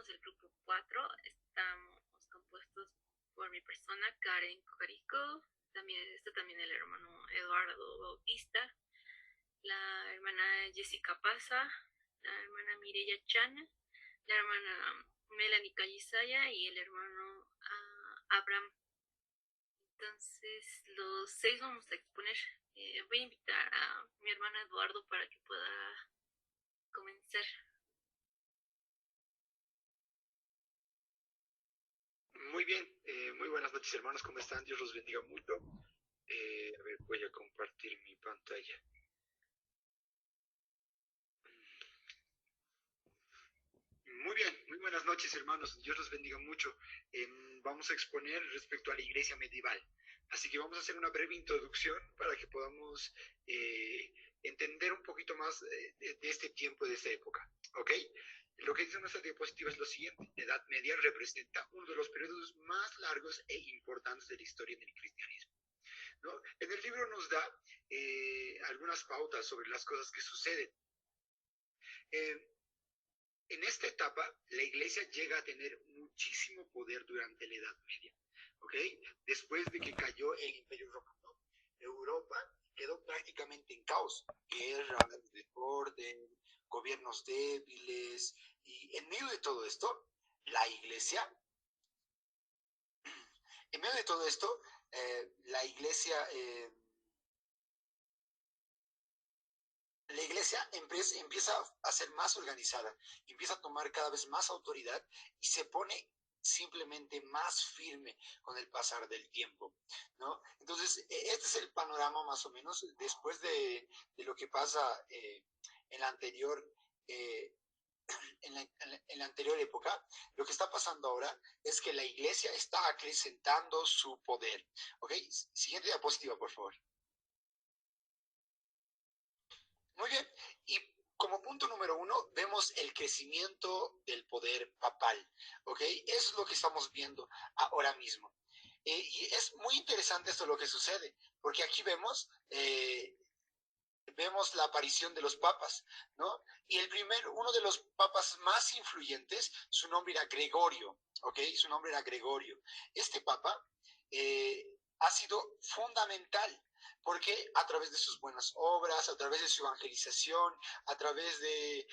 somos el grupo 4. Estamos compuestos por mi persona, Karen Cocarico, también el hermano Eduardo Bautista, la hermana Jessica Paza, la hermana Mireya Chana, la hermana Melanie Callisaya y el hermano Abraham. Entonces, los 6 vamos a exponer. Voy a invitar a mi hermano Eduardo para que pueda comenzar. Muy bien, muy buenas noches hermanos, ¿cómo están? Dios los bendiga mucho. A ver, voy a compartir mi pantalla. Muy bien, muy buenas noches hermanos, Dios los bendiga mucho. Vamos a exponer respecto a la iglesia medieval. Así que vamos a hacer una breve introducción para que podamos entender un poquito más de este tiempo, de esta época. ¿Ok? Lo que dice nuestra diapositiva es lo siguiente: la Edad Media representa uno de los periodos más largos e importantes de la historia del cristianismo, ¿no? En el libro nos da algunas pautas sobre las cosas que suceden. En esta etapa, la iglesia llega a tener muchísimo poder durante la Edad Media, ¿ok? Después de que cayó el Imperio Romano, Europa quedó prácticamente en caos: guerra, desorden, gobiernos débiles, y en medio de todo esto, la iglesia, la iglesia empieza a ser más organizada, empieza a tomar cada vez más autoridad y se pone simplemente más firme con el pasar del tiempo, ¿no? Entonces, este es el panorama más o menos después de lo que pasa en la anterior en la anterior época. Lo que está pasando ahora es que la iglesia está acrecentando su poder. ¿Ok? Siguiente diapositiva, por favor. Muy bien, y como punto número 1 vemos el crecimiento del poder papal, ¿ok? Eso es lo que estamos viendo ahora mismo. Y es muy interesante esto lo que sucede, porque aquí vemos la aparición de los papas, ¿no? Y uno de los papas más influyentes, su nombre era Gregorio, ¿ok? Su nombre era Gregorio. Este papa ha sido fundamental, porque a través de sus buenas obras, a través de su evangelización, a través de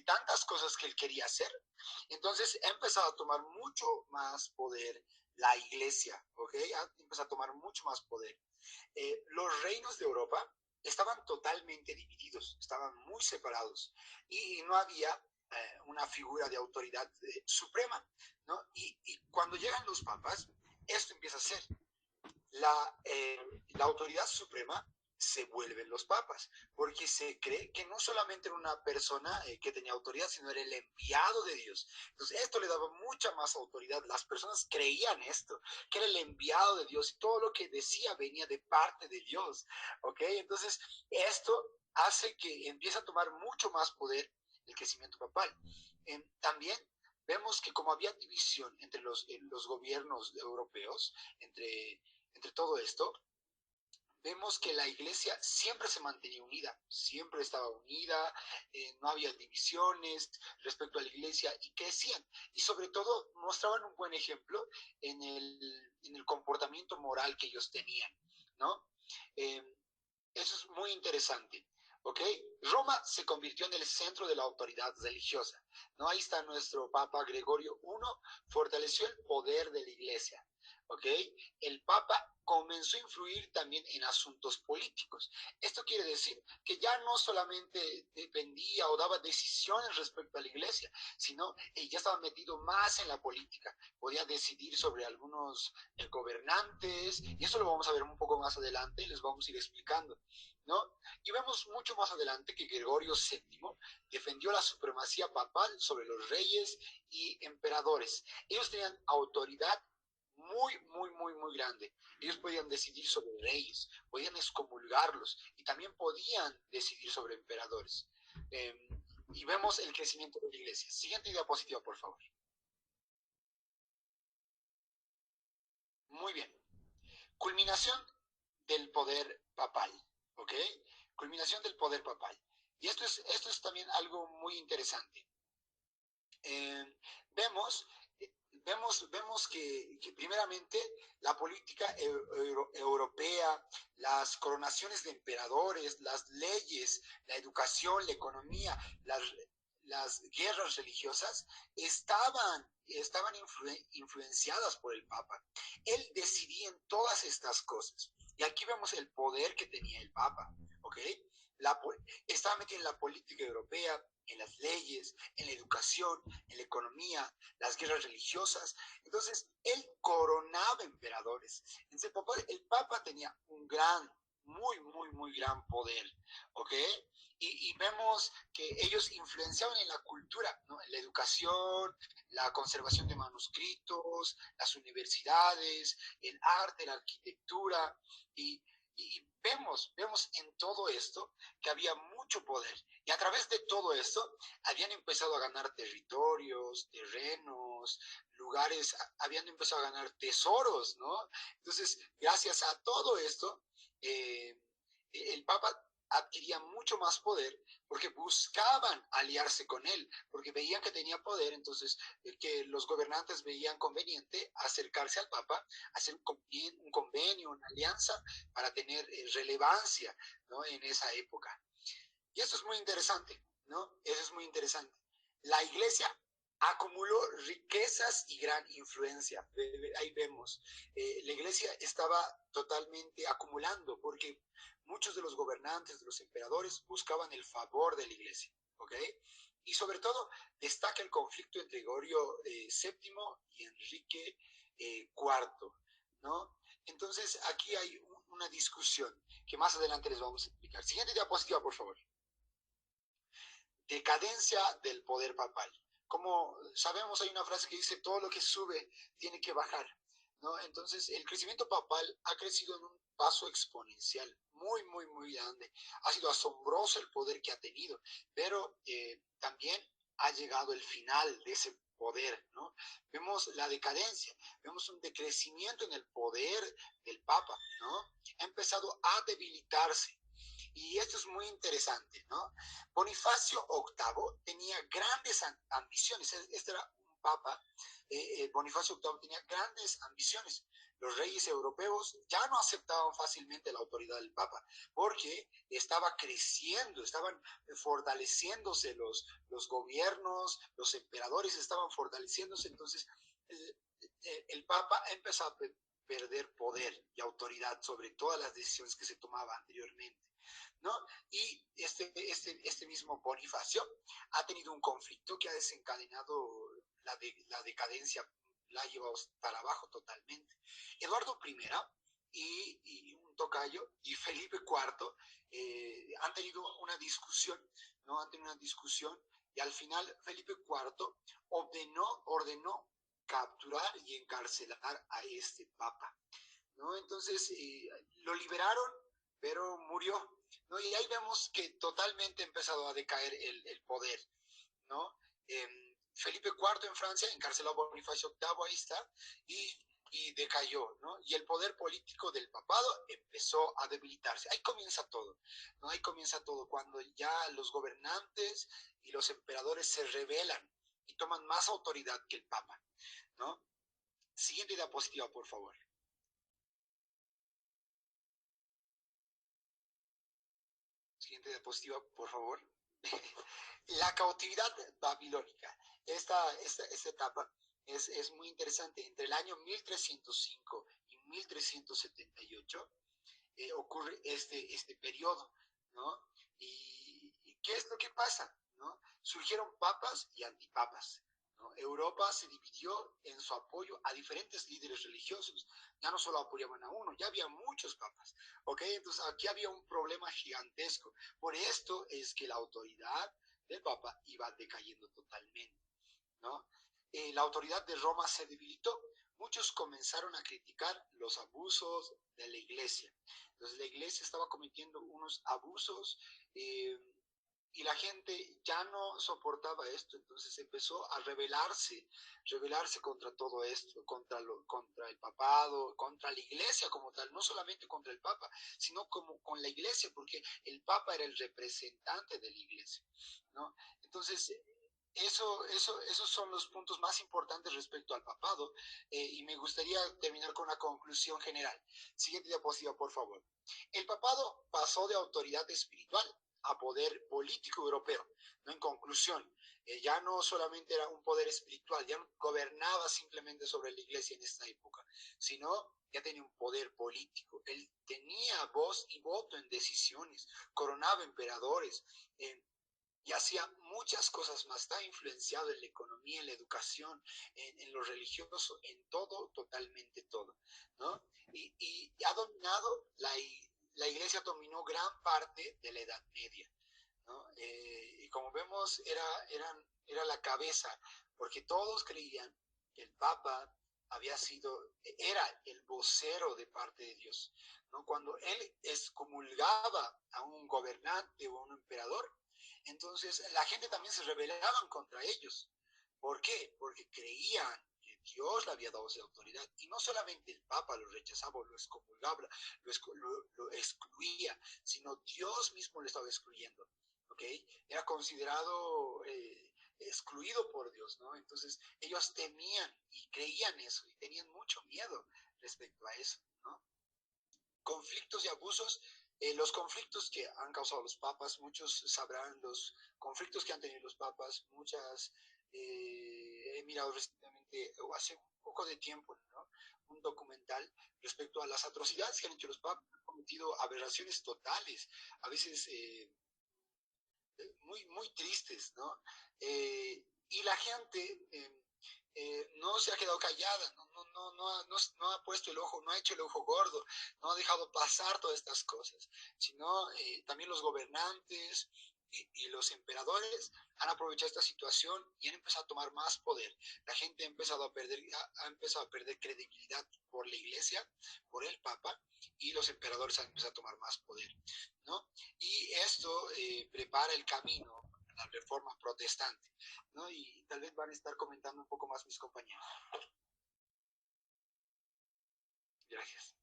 tantas cosas que él quería hacer, entonces ha empezado a tomar mucho más poder la iglesia, ¿ok? Ha empezado a tomar mucho más poder. Los reinos de Europa estaban totalmente divididos, estaban muy separados, y no había una figura de autoridad suprema, ¿no? Y cuando llegan los papas, esto empieza a ser la autoridad suprema. Se vuelven los papas, porque se cree que no solamente era una persona que tenía autoridad, sino era el enviado de Dios. Entonces esto le daba mucha más autoridad. Las personas creían esto, que era el enviado de Dios, y todo lo que decía venía de parte de Dios, ¿ok? Entonces esto hace que empiece a tomar mucho más poder el crecimiento papal. También vemos que como había división entre los gobiernos europeos, entre todo esto, vemos que la iglesia siempre se mantenía unida, siempre estaba unida, no había divisiones respecto a la iglesia, y crecían, y sobre todo mostraban un buen ejemplo en el comportamiento moral que ellos tenían, ¿no? Eso es muy interesante. ¿Ok? Roma se convirtió en el centro de la autoridad religiosa, ¿no? Ahí está nuestro Papa Gregorio I, fortaleció el poder de la iglesia. ¿Ok? El Papa comenzó a influir también en asuntos políticos. Esto quiere decir que ya no solamente dependía o daba decisiones respecto a la iglesia, sino ya estaba metido más en la política. Podía decidir sobre algunos gobernantes, y eso lo vamos a ver un poco más adelante y les vamos a ir explicando, ¿no? Y vemos mucho más adelante que Gregorio VII defendió la supremacía papal sobre los reyes y emperadores. Ellos tenían autoridad muy grande. Ellos podían decidir sobre reyes, podían excomulgarlos, y también podían decidir sobre emperadores. Y vemos el crecimiento de la iglesia. Siguiente diapositiva, por favor. Muy bien. Culminación del poder papal, ¿ok? Culminación del poder papal. Y esto es también algo muy interesante. eh, vemos, vemos que primeramente la política europea, las coronaciones de emperadores, las leyes, la educación, la economía, las guerras religiosas estaban influenciadas por el Papa. Él decidía en todas estas cosas. Y aquí vemos el poder que tenía el Papa, ¿ok? La, estaba metido en la política europea, en las leyes, en la educación, en la economía, las guerras religiosas. Entonces, él coronaba emperadores. Entonces, el Papa tenía un gran, muy gran poder, ¿ok? Y vemos que ellos influenciaban en la cultura, ¿no? En la educación, la conservación de manuscritos, las universidades, el arte, la arquitectura, y vemos en todo esto que había mucho poder. Y a través de todo esto habían empezado a ganar territorios, terrenos, lugares, habían empezado a ganar tesoros, ¿no? Entonces, gracias a todo esto, el Papa adquiría mucho más poder porque buscaban aliarse con él, porque veían que tenía poder, entonces que los gobernantes veían conveniente acercarse al Papa, hacer un convenio, una alianza para tener relevancia, ¿no? En esa época. Y eso es muy interesante, ¿no? Eso es muy interesante. La iglesia acumuló riquezas y gran influencia. Ahí vemos, la iglesia estaba totalmente acumulando porque muchos de los gobernantes, de los emperadores, buscaban el favor de la iglesia, ¿ok? Y sobre todo destaca el conflicto entre Gregorio VII y Enrique IV, ¿no? Entonces aquí hay una discusión que más adelante les vamos a explicar. Siguiente diapositiva, por favor. Decadencia del poder papal. Como sabemos, hay una frase que dice, todo lo que sube tiene que bajar, ¿no? Entonces, el crecimiento papal ha crecido en un paso exponencial, muy grande. Ha sido asombroso el poder que ha tenido, pero también ha llegado el final de ese poder, ¿no? Vemos la decadencia, vemos un decrecimiento en el poder del Papa, ¿no? Ha empezado a debilitarse. Y esto es muy interesante, ¿no? Bonifacio VIII tenía grandes ambiciones. Este era un papa. Bonifacio VIII tenía grandes ambiciones. Los reyes europeos ya no aceptaban fácilmente la autoridad del papa porque estaba creciendo, estaban fortaleciéndose los gobiernos, los emperadores estaban fortaleciéndose. Entonces, el papa empezó a perder poder y autoridad sobre todas las decisiones que se tomaban anteriormente, ¿no? Y este mismo Bonifacio ha tenido un conflicto que ha desencadenado la decadencia, la ha llevado para abajo totalmente. Eduardo I y un tocayo y Felipe IV han tenido una discusión, ¿no? Han tenido una discusión y al final Felipe IV ordenó capturar y encarcelar a este papa, ¿no? Entonces lo liberaron, pero murió, ¿no? Y ahí vemos que totalmente ha empezado a decaer el poder, ¿no? Felipe IV en Francia encarceló a Bonifacio VIII, ahí está, y decayó, ¿no? Y el poder político del papado empezó a debilitarse. Ahí comienza todo, ¿no? Ahí comienza todo, cuando ya los gobernantes y los emperadores se rebelan y toman más autoridad que el papa, ¿no? Siguiente diapositiva, por favor. Siguiente diapositiva, por favor. La cautividad babilónica. Esta etapa es muy interesante. Entre el año 1305 y 1378 ocurre este periodo, ¿no? ¿Y qué es lo que pasa? ¿No? Surgieron papas y antipapas, ¿no? Europa se dividió en su apoyo a diferentes líderes religiosos. Ya no solo apoyaban a uno, ya había muchos papas, ¿ok? Entonces aquí había un problema gigantesco. Por esto es que la autoridad del papa iba decayendo totalmente, ¿no? La autoridad de Roma se debilitó. Muchos comenzaron a criticar los abusos de la iglesia. Entonces la iglesia estaba cometiendo unos abusos y la gente ya no soportaba esto, entonces empezó a rebelarse contra todo esto, contra el papado, contra la iglesia como tal, no solamente contra el papa, sino como con la iglesia, porque el papa era el representante de la iglesia, ¿no? Entonces esos son los puntos más importantes respecto al papado, y me gustaría terminar con una conclusión general. Siguiente diapositiva, por favor. El papado pasó de autoridad espiritual a poder político europeo, ¿no? En conclusión, ya no solamente era un poder espiritual, ya no gobernaba simplemente sobre la iglesia en esta época, sino ya tenía un poder político. Él tenía voz y voto en decisiones, coronaba emperadores, y hacía muchas cosas más. Está influenciado en la economía, en la educación, en lo religioso, en todo, totalmente todo, ¿no? Y ha dominado, la iglesia dominó gran parte de la Edad Media, ¿no? Y como vemos, era la cabeza, porque todos creían que el Papa era el vocero de parte de Dios, ¿no? Cuando él excomulgaba a un gobernante o a un emperador, entonces la gente también se rebelaba contra ellos. ¿Por qué? Porque creían que Dios le había dado esa autoridad. Y no solamente el Papa lo rechazaba o lo excomulgaba, lo excluía, sino Dios mismo lo estaba excluyendo. ¿Okay? Era considerado excluido por Dios, ¿no? Entonces ellos temían y creían eso y tenían mucho miedo respecto a eso, ¿no? Conflictos y abusos. Los conflictos que han causado los papas, muchos sabrán los conflictos que han tenido los papas, he mirado recientemente, o hace un poco de tiempo, ¿no? Un documental respecto a las atrocidades que han hecho los papas, han cometido aberraciones totales, a veces muy tristes, ¿no? Y la gente no se ha quedado callada, no ha puesto el ojo, no ha hecho el ojo gordo, no ha dejado pasar todas estas cosas, sino también los gobernantes y los emperadores han aprovechado esta situación y han empezado a tomar más poder. La gente ha empezado a perder credibilidad por la iglesia, por el papa, y los emperadores han empezado a tomar más poder, ¿no? Y esto prepara el camino a la reforma protestante, ¿no? Y tal vez van a estar comentando un poco más mis compañeros. Gracias.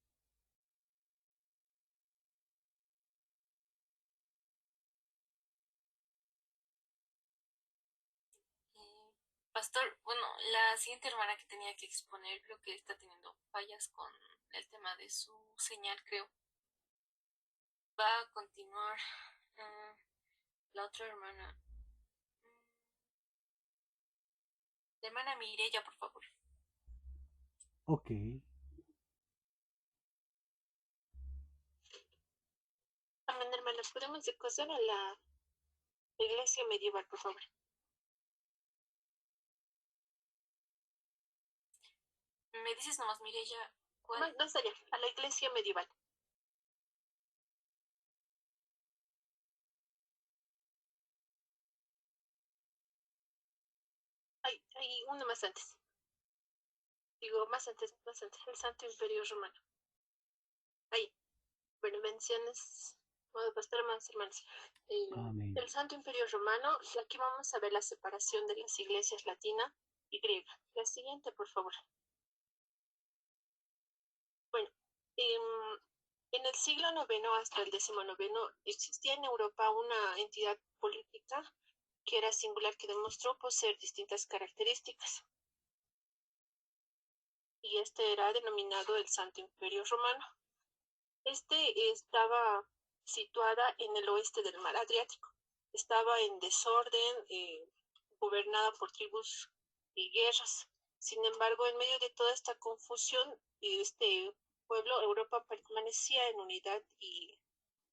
Pastor, bueno, la siguiente hermana que tenía que exponer creo que está teniendo fallas con el tema de su señal, creo. Va a continuar la otra hermana. La hermana Mireya, por favor. Ok. Amén, hermana. ¿Podemos pasar a la iglesia medieval, por favor? Me dices nomás, Mireya, ¿cuál? Más allá, a la iglesia medieval. Hay uno más antes. Digo, más antes. El Santo Imperio Romano. Ahí. Bueno, menciones. Bueno, pastor, más hermanos. El Santo Imperio Romano. Y aquí vamos a ver la separación de las iglesias latina y griega. La siguiente, por favor. Bueno, en el siglo IX hasta el XIX existía en Europa una entidad política que era singular, que demostró poseer distintas características. Y este era denominado el Santo Imperio Romano. Este estaba situada en el oeste del mar Adriático. Estaba en desorden, gobernada por tribus y guerras. Sin embargo, en medio de toda esta confusión, este pueblo, Europa, permanecía en unidad y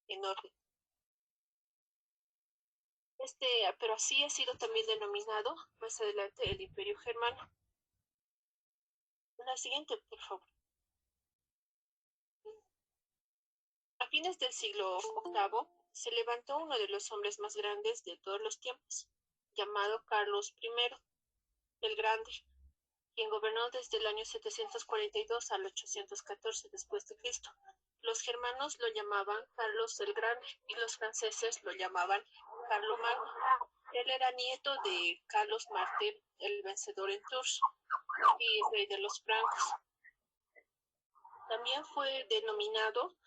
en orden. Pero así ha sido también denominado más adelante el Imperio Germano. La siguiente, por favor. A fines del siglo VIII se levantó uno de los hombres más grandes de todos los tiempos, llamado Carlos I el Grande, quien gobernó desde el año 742 al 814 después de Cristo. Los germanos lo llamaban Carlos el Grande y los franceses lo llamaban Carlomagno. Él era nieto de Carlos Martel, el vencedor en Tours y rey de los francos. También fue denominado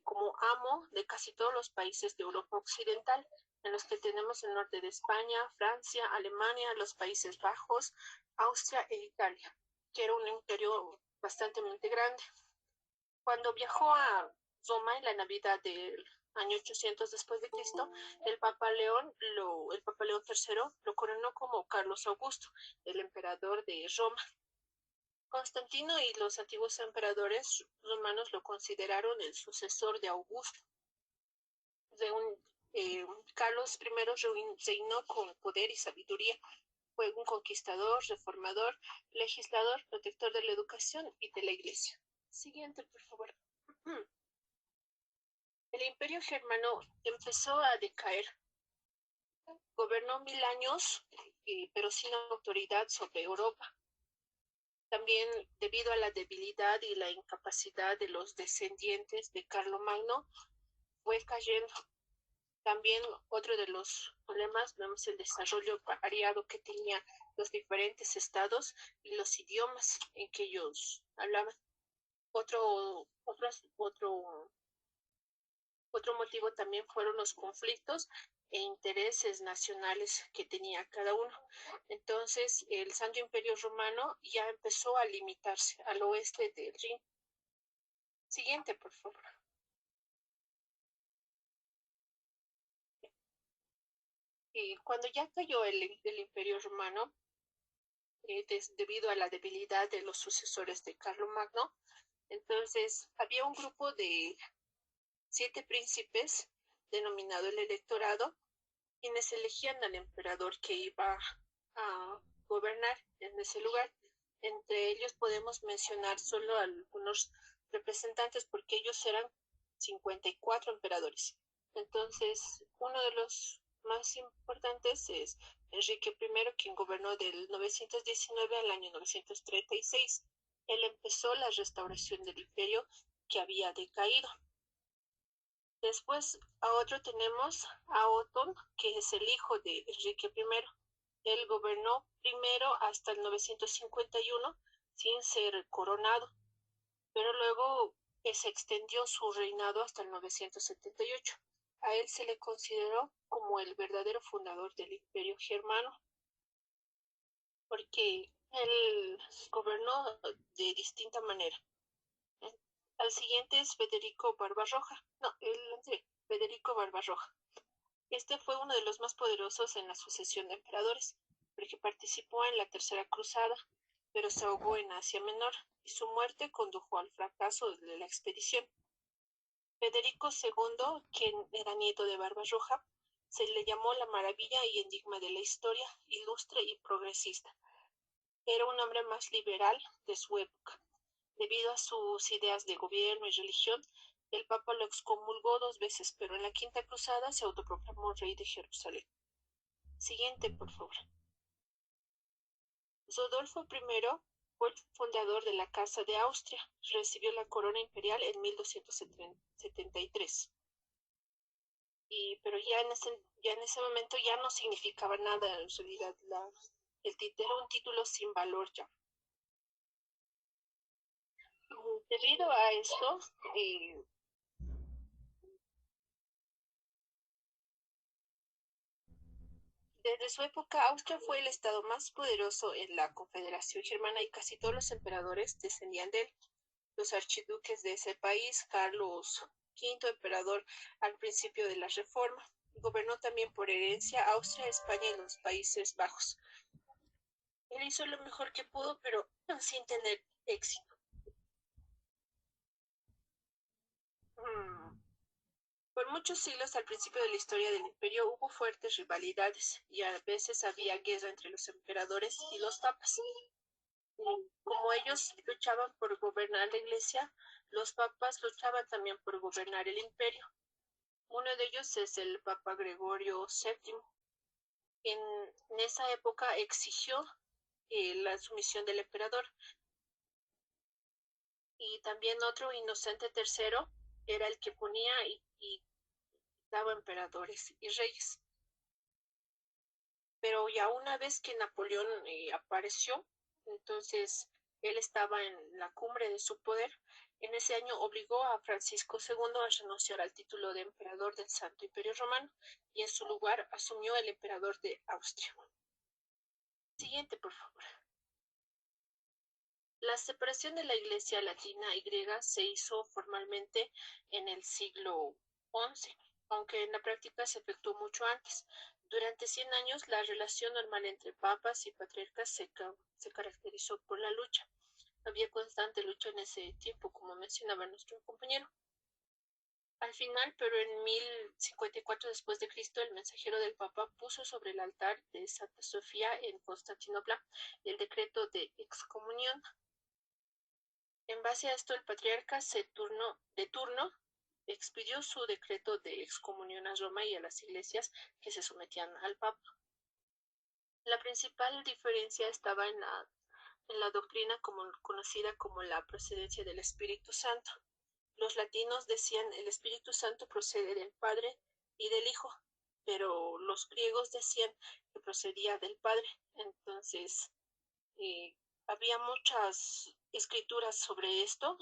como amo de casi todos los países de Europa Occidental, en los que tenemos el norte de España, Francia, Alemania, los Países Bajos, Austria e Italia, que era un imperio bastante grande. Cuando viajó a Roma en la Navidad del año 800 después de Cristo, el Papa León III lo coronó como Carlos Augusto, el emperador de Roma. Constantino y los antiguos emperadores romanos lo consideraron el sucesor de Augusto. Carlos I reinó con poder y sabiduría. Fue un conquistador, reformador, legislador, protector de la educación y de la iglesia. Siguiente, por favor. El imperio germano empezó a decaer. Gobernó 1000 años, pero sin autoridad sobre Europa. También debido a la debilidad y la incapacidad de los descendientes de Carlomagno, fue cayendo. También otro de los problemas vemos el desarrollo variado que tenía los diferentes estados y los idiomas en que ellos hablaban. Otro motivo también fueron los conflictos e intereses nacionales que tenía cada uno. Entonces, el Santo Imperio Romano ya empezó a limitarse al oeste del Rin. Siguiente, por favor. Y cuando ya cayó el Imperio Romano, debido a la debilidad de los sucesores de Carlomagno, entonces había un grupo de 7 príncipes, denominado el electorado, quienes elegían al emperador que iba a gobernar en ese lugar. Entre ellos podemos mencionar solo algunos representantes porque ellos eran 54 emperadores. Entonces, uno de los más importantes es Enrique I, quien gobernó del 919 al año 936. Él empezó la restauración del imperio que había decaído. Después a otro tenemos a Otón, que es el hijo de Enrique I. Él gobernó primero hasta el 951 sin ser coronado, pero luego se extendió su reinado hasta el 978. A él se le consideró como el verdadero fundador del Imperio Germano, porque él gobernó de distinta manera. Al siguiente es Federico Barbarroja. No, Federico Barbarroja. Este fue uno de los más poderosos en la sucesión de emperadores, porque participó en la Tercera Cruzada, pero se ahogó en Asia Menor, y su muerte condujo al fracaso de la expedición. Federico II, quien era nieto de Barbarroja, se le llamó la maravilla y enigma de la historia, ilustre y progresista. Era un hombre más liberal de su época. Debido a sus ideas de gobierno y religión, el Papa lo excomulgó 2 veces, pero en la Quinta Cruzada se autoproclamó rey de Jerusalén. Siguiente, por favor. Rodolfo I fue el fundador de la Casa de Austria. Recibió la corona imperial en 1273. Pero ya en ese momento ya no significaba nada en realidad. El título era un título sin valor ya. Debido a esto, desde su época, Austria fue el estado más poderoso en la Confederación Germana y casi todos los emperadores descendían de él. Los archiduques de ese país, Carlos V, emperador al principio de la Reforma, gobernó también por herencia Austria, España y los Países Bajos. Él hizo lo mejor que pudo, pero sin tener éxito. Por muchos siglos al principio de la historia del imperio hubo fuertes rivalidades y a veces había guerra entre los emperadores y los papas. Como ellos luchaban por gobernar la iglesia, los papas luchaban también por gobernar el imperio. Uno de ellos es el Papa Gregorio VII. En esa época exigió la sumisión del emperador. Y también otro, Inocente III, era el que ponía y daba emperadores y reyes. Pero ya una vez que Napoleón apareció, entonces él estaba en la cumbre de su poder. En ese año obligó a Francisco II a renunciar al título de emperador del Santo Imperio Romano y en su lugar asumió el emperador de Austria. Siguiente, por favor. La separación de la Iglesia latina y griega se hizo formalmente en el siglo XI, aunque en la práctica se efectuó mucho antes. Durante 100 años, la relación normal entre papas y patriarcas se caracterizó por la lucha. Había constante lucha en ese tiempo, como mencionaba nuestro compañero. Al final, pero en 1054 después de Cristo, el mensajero del Papa puso sobre el altar de Santa Sofía en Constantinopla el decreto de excomunión. En base a esto, el patriarca de turno expidió su decreto de excomunión a Roma y a las iglesias que se sometían al Papa. La principal diferencia estaba en la doctrina conocida como la procedencia del Espíritu Santo. Los latinos decían el Espíritu Santo procede del Padre y del Hijo, pero los griegos decían que procedía del Padre. Entonces, había muchas escrituras sobre esto,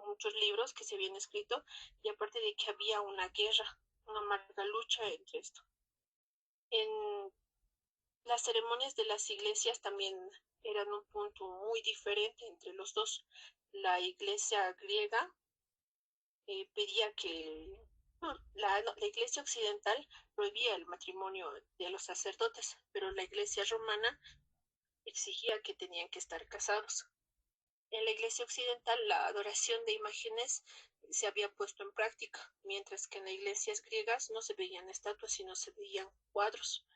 muchos libros que se habían escrito, y aparte de que había una guerra, una amarga lucha entre esto. En las ceremonias de las iglesias también eran un punto muy diferente entre los dos. La iglesia griega pedía que la iglesia occidental prohibía el matrimonio de los sacerdotes, pero la iglesia romana exigía que tenían que estar casados. En la iglesia occidental la adoración de imágenes se había puesto en práctica, mientras que en las iglesias griegas no se veían estatuas, sino se veían cuadros,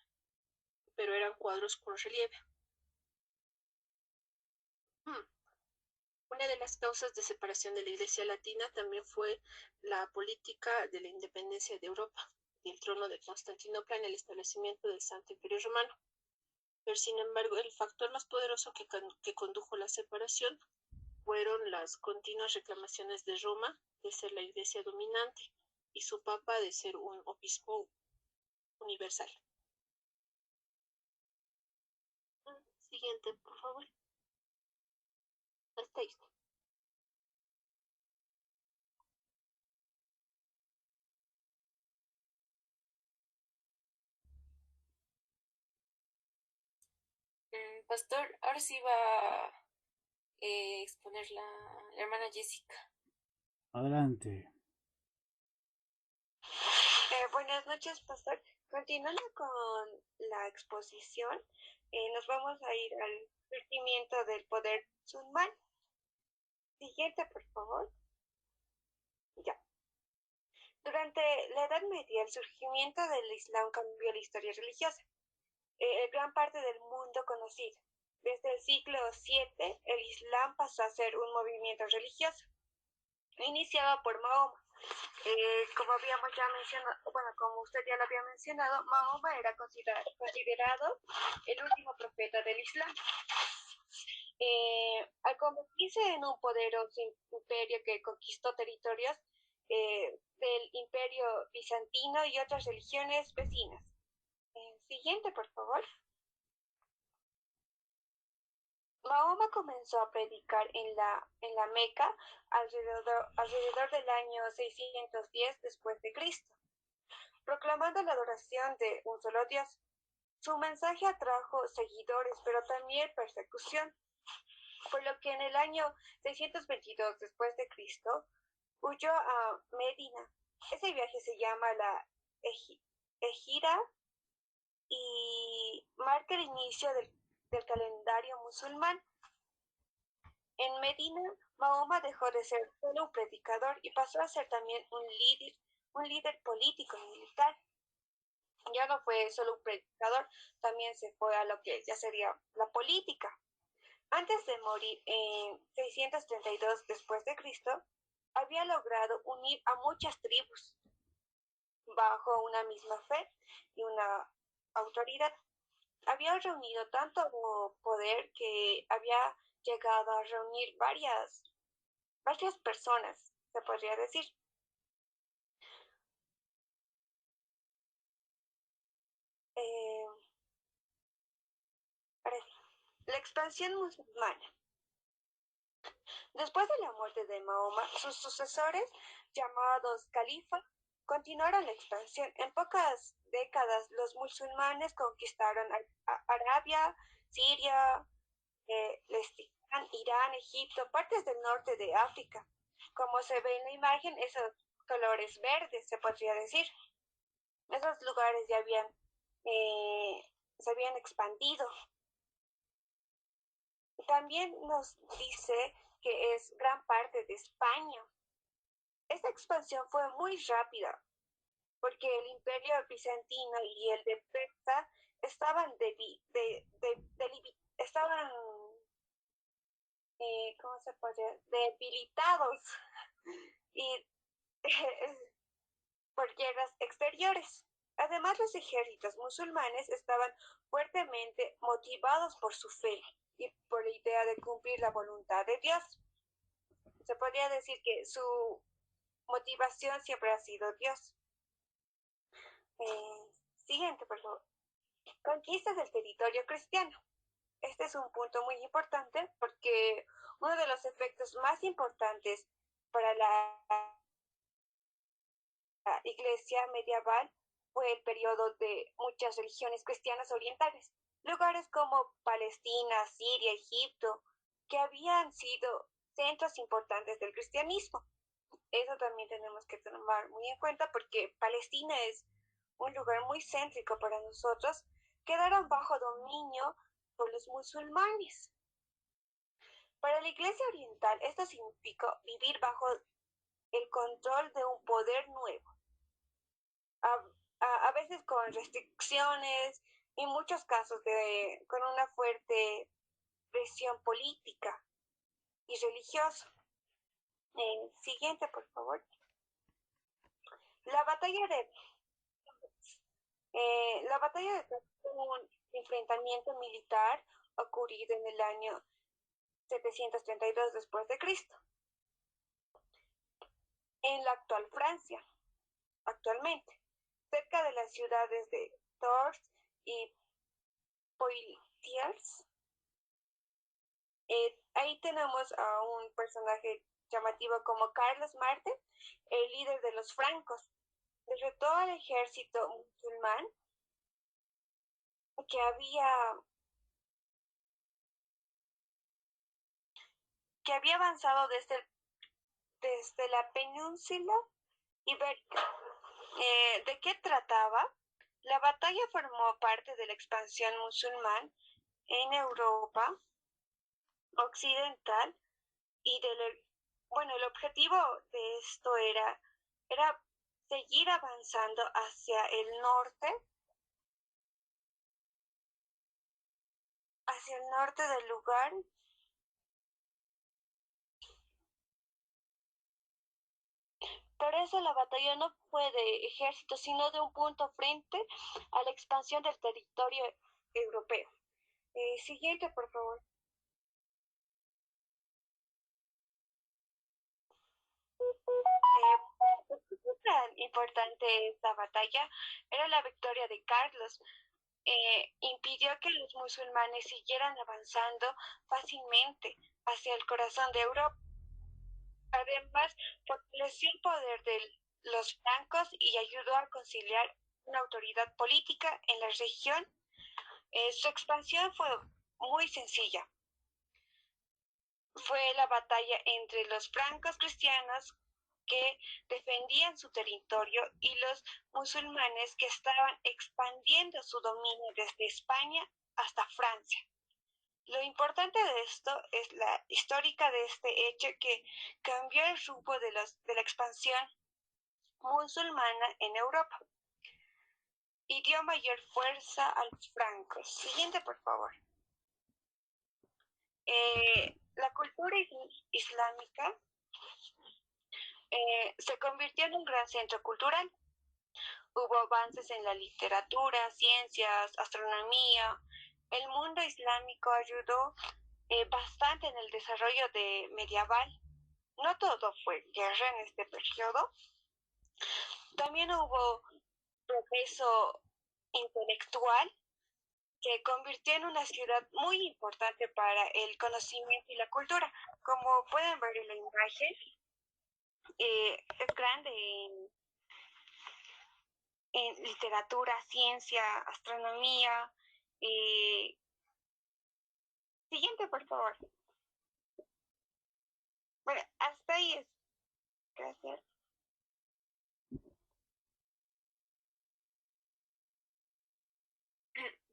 pero eran cuadros con relieve. Una de las causas de separación de la Iglesia latina también fue la política de la independencia de Europa y el trono de Constantinopla en el establecimiento del Santo Imperio Romano. Pero sin embargo, el factor más poderoso que condujo la separación fueron las continuas reclamaciones de Roma de ser la Iglesia dominante y su Papa de ser un obispo universal. Siguiente, por favor. Asterisco. Pastor, ahora sí va a exponer la hermana Jessica. Adelante. Buenas noches, pastor. Continuando con la exposición, nos vamos a ir al surgimiento del poder musulmán. Siguiente, por favor. Ya. Durante la Edad Media, el surgimiento del Islam cambió la historia religiosa. Gran parte del mundo conocido. Desde el siglo VII, el Islam pasó a ser un movimiento religioso, iniciado por Mahoma. Como habíamos ya mencionado, bueno, como usted ya lo había mencionado, Mahoma era considerado el último profeta del Islam. Al convertirse en un poderoso imperio que conquistó territorios del imperio bizantino y otras religiones vecinas. Siguiente, por favor. Mahoma comenzó a predicar en la Meca alrededor del año 610 después de Cristo, proclamando la adoración de un solo Dios. Su mensaje atrajo seguidores, pero también persecución, por lo que en el año 622 después de Cristo huyó a Medina. Ese viaje se llama la Ejira y marca el inicio del calendario musulmán. En Medina, Mahoma dejó de ser solo un predicador y pasó a ser también un líder político y militar. Ya no fue solo un predicador, también se fue a lo que ya sería la política. Antes de morir en 632 después de Cristo, había logrado unir a muchas tribus bajo una misma fe y una autoridad. Había reunido tanto poder que había llegado a reunir varias personas, se podría decir. Ahora sí, la expansión musulmana. Después de la muerte de Mahoma, sus sucesores, llamados califas, continuaron la expansión. En pocas décadas, los musulmanes conquistaron Arabia, Siria, Palestina, Irán, Egipto, partes del norte de África. Como se ve en la imagen, esos colores verdes, se podría decir. Esos lugares ya se habían expandido. También nos dice que es gran parte de España. Esta expansión fue muy rápida porque el imperio bizantino y el de Persa estaban, estaban ¿cómo se podría? Debilitados y por guerras exteriores. Además, los ejércitos musulmanes estaban fuertemente motivados por su fe y por la idea de cumplir la voluntad de Dios. Se podría decir que su motivación siempre ha sido Dios. Siguiente, por favor. Conquistas del territorio cristiano. Este es un punto muy importante porque uno de los efectos más importantes para la iglesia medieval fue el periodo de muchas religiones cristianas orientales. Lugares como Palestina, Siria, Egipto, que habían sido centros importantes del cristianismo. Eso también tenemos que tomar muy en cuenta porque Palestina es un lugar muy céntrico para nosotros. Quedaron bajo dominio por los musulmanes. Para la iglesia oriental esto significó vivir bajo el control de un poder nuevo, a veces con restricciones y en muchos casos con una fuerte presión política y religiosa. Siguiente, por favor. La batalla de un enfrentamiento militar ocurrido en el año 732 después de Cristo en la actual Francia, actualmente, cerca de las ciudades de Tours y Poitiers. Ahí tenemos a un personaje llamativo como Carlos Marte, el líder de los francos. Derrotó al ejército musulmán que había avanzado desde la península ibérica. ¿De qué trataba? La batalla formó parte de la expansión musulmán en Europa occidental y el objetivo de esto era seguir avanzando hacia el norte del lugar. Por eso la batalla no fue de ejército, sino de un punto frente a la expansión del territorio europeo. Siguiente, por favor. Tan importante esta batalla era la victoria de Carlos. Impidió que los musulmanes siguieran avanzando fácilmente hacia el corazón de Europa. Además, fortaleció el poder de los francos y ayudó a conciliar una autoridad política en la región. Su expansión fue muy sencilla. Fue la batalla entre los francos cristianos que defendían su territorio y los musulmanes que estaban expandiendo su dominio desde España hasta Francia. Lo importante de esto es la histórica de este hecho que cambió el rumbo de la expansión musulmana en Europa y dio mayor fuerza a los francos. Siguiente, por favor. La cultura islámica se convirtió en un gran centro cultural. Hubo avances en la literatura, ciencias, astronomía. El mundo islámico ayudó bastante en el desarrollo medieval. No todo fue guerra en este periodo. También hubo progreso intelectual que convirtió en una ciudad muy importante para el conocimiento y la cultura. Como pueden ver en la imagen, es grande en literatura, ciencia, astronomía. eh, Siguiente, por favor. Bueno, hasta ahí es. Gracias.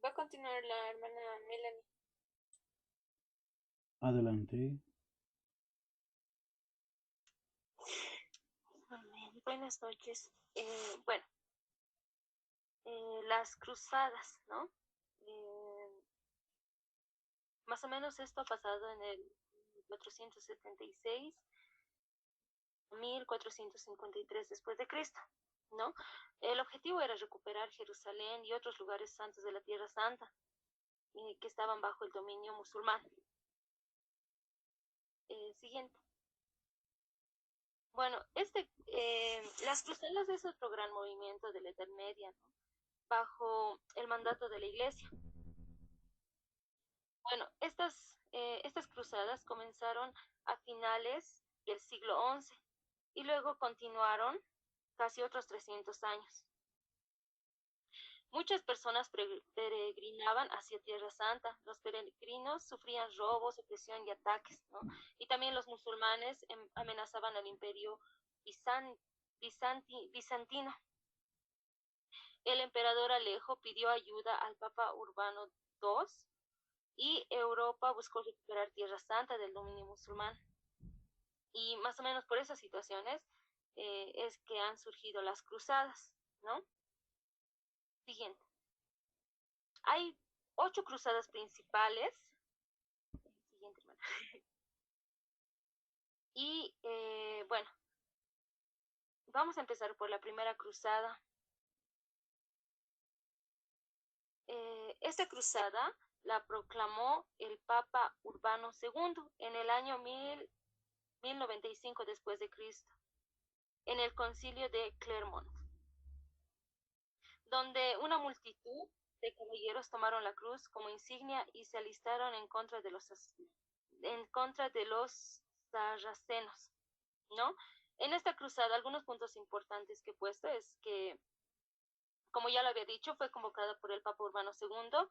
Va a continuar la hermana Melanie. Adelante. Buenas noches. Bueno, las cruzadas, ¿no? Más o menos esto ha pasado en el 476, 1453 después de Cristo, ¿no? El objetivo era recuperar Jerusalén y otros lugares santos de la Tierra Santa que estaban bajo el dominio musulmán. Siguiente. Bueno, las cruzadas es otro gran movimiento de la Edad Media, ¿no? Bajo el mandato de la Iglesia. Bueno, estas cruzadas comenzaron a finales del siglo XI y luego continuaron casi otros 300 años. Muchas personas peregrinaban hacia Tierra Santa. Los peregrinos sufrían robos, opresión y ataques, ¿no? Y también los musulmanes amenazaban al imperio bizantino. El emperador Alejo pidió ayuda al Papa Urbano II y Europa buscó recuperar Tierra Santa del dominio musulmán. Y más o menos por esas situaciones es que han surgido las cruzadas, ¿no? Siguiente. Hay 8 cruzadas principales. Siguiente, hermana. Y bueno, vamos a empezar por la primera cruzada. Esta cruzada la proclamó el Papa Urbano II en el año 1095 después de Cristo, en el concilio de Clermont, donde una multitud de caballeros tomaron la cruz como insignia y se alistaron en contra de los sarracenos, ¿no? En esta cruzada, algunos puntos importantes que he puesto es que, como ya lo había dicho, fue convocada por el Papa Urbano II,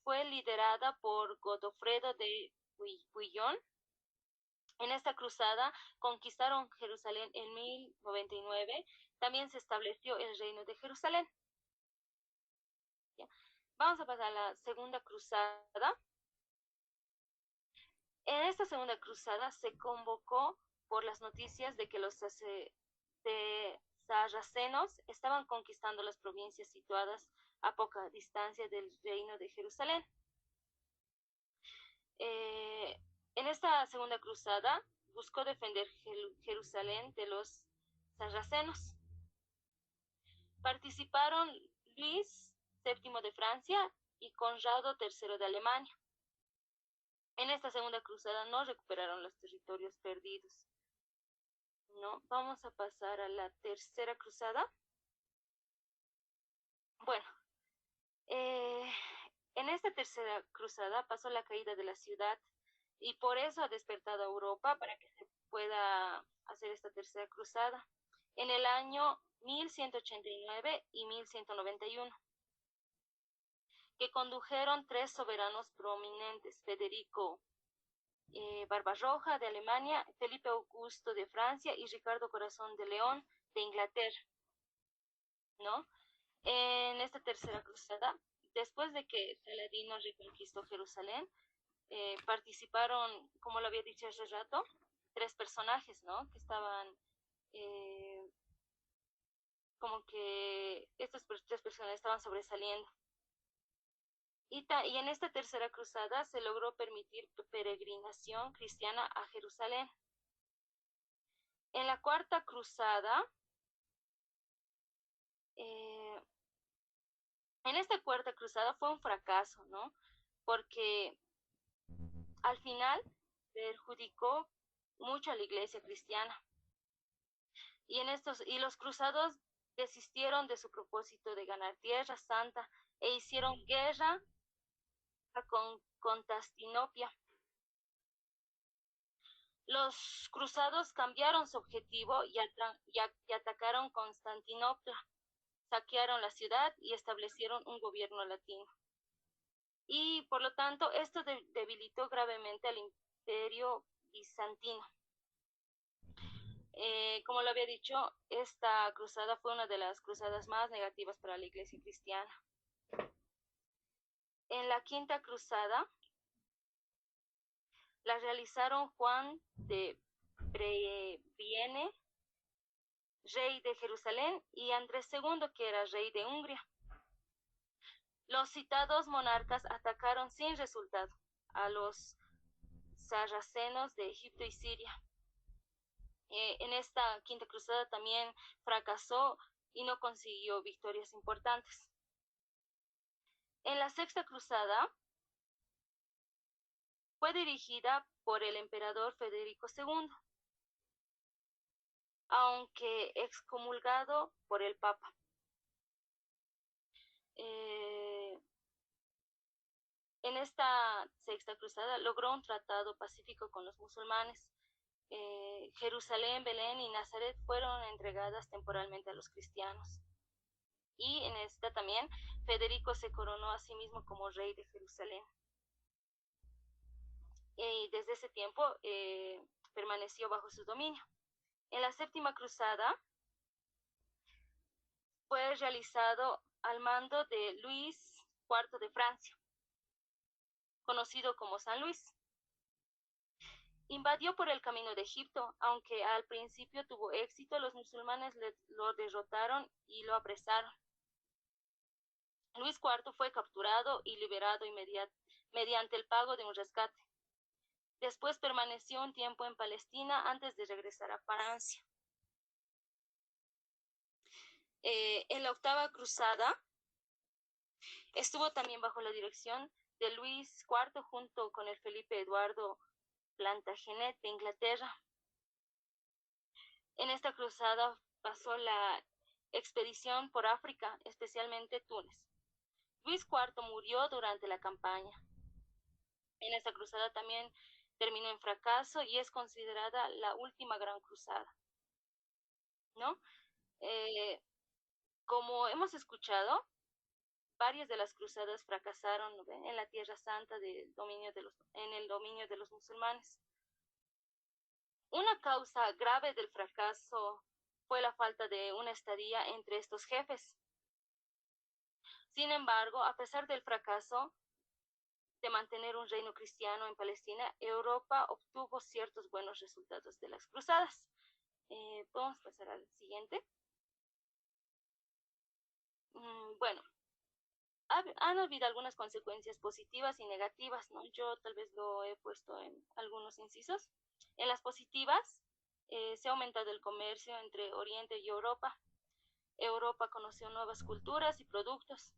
fue liderada por Godofredo de Bouillon. En esta cruzada conquistaron Jerusalén en 1099. También se estableció el reino de Jerusalén. ¿Ya? Vamos a pasar a la segunda cruzada. En esta segunda cruzada se convocó por las noticias de que los sarracenos estaban conquistando las provincias situadas a poca distancia del reino de Jerusalén. En esta segunda cruzada buscó defender Jerusalén de los sarracenos. Participaron Luis VII de Francia y Conrado III de Alemania. En esta segunda cruzada no recuperaron los territorios perdidos. ¿No? Vamos a pasar a la tercera cruzada. Bueno, en esta tercera cruzada pasó la caída de la ciudad y por eso ha despertado a Europa para que se pueda hacer esta tercera cruzada en el año 1189 y 1191, que condujeron 3 soberanos prominentes: Federico Barbarroja de Alemania, Felipe Augusto de Francia y Ricardo Corazón de León de Inglaterra, ¿no? En esta tercera cruzada, después de que Saladino reconquistó Jerusalén, participaron, como lo había dicho hace rato, 3 personajes, ¿no? Que estaban como que estas 3 personas estaban sobresaliendo. Y en esta tercera cruzada se logró permitir peregrinación cristiana a Jerusalén. En la cuarta cruzada, en esta cuarta cruzada fue un fracaso, ¿no? Porque al final perjudicó mucho a la iglesia cristiana. Y los cruzados desistieron de su propósito de ganar Tierra Santa e hicieron guerra con Constantinopla. Los cruzados cambiaron su objetivo y atacaron Constantinopla, saquearon la ciudad y establecieron un gobierno latino. Y por lo tanto, esto debilitó gravemente al imperio bizantino. Como lo había dicho, esta cruzada fue una de las cruzadas más negativas para la iglesia cristiana. En la quinta cruzada la realizaron Juan de Previene, rey de Jerusalén, y Andrés II, que era rey de Hungría. Los citados monarcas atacaron sin resultado a los sarracenos de Egipto y Siria. En esta quinta cruzada también fracasó y no consiguió victorias importantes. En la sexta cruzada fue dirigida por el emperador Federico II, aunque excomulgado por el Papa. En esta sexta cruzada logró un tratado pacífico con los musulmanes. Jerusalén, Belén y Nazaret fueron entregadas temporalmente a los cristianos. Y en esta también Federico se coronó a sí mismo como rey de Jerusalén. Y desde ese tiempo permaneció bajo su dominio. En la séptima cruzada fue realizado al mando de Luis IV de Francia, conocido como San Luis. Invadió por el camino de Egipto, aunque al principio tuvo éxito, los musulmanes lo derrotaron y lo apresaron. Luis IV fue capturado y liberado mediante el pago de un rescate. Después permaneció un tiempo en Palestina antes de regresar a Francia. En la octava cruzada estuvo también bajo la dirección de Luis IV junto con el Felipe Eduardo Plantagenet de Inglaterra. En esta cruzada pasó la expedición por África, especialmente Túnez. Luis IV murió durante la campaña. En esta cruzada también terminó en fracaso y es considerada la última gran cruzada, ¿no? Como hemos escuchado, varias de las cruzadas fracasaron, ¿no? En la Tierra Santa en el dominio de los musulmanes. Una causa grave del fracaso fue la falta de una estadía entre estos jefes. Sin embargo, a pesar del fracaso de mantener un reino cristiano en Palestina, Europa obtuvo ciertos buenos resultados de las cruzadas. Podemos pasar al siguiente. Bueno, han habido algunas consecuencias positivas y negativas, ¿no? Yo tal vez lo he puesto en algunos incisos. En las positivas, se ha aumentado el comercio entre Oriente y Europa. Europa conoció nuevas culturas y productos.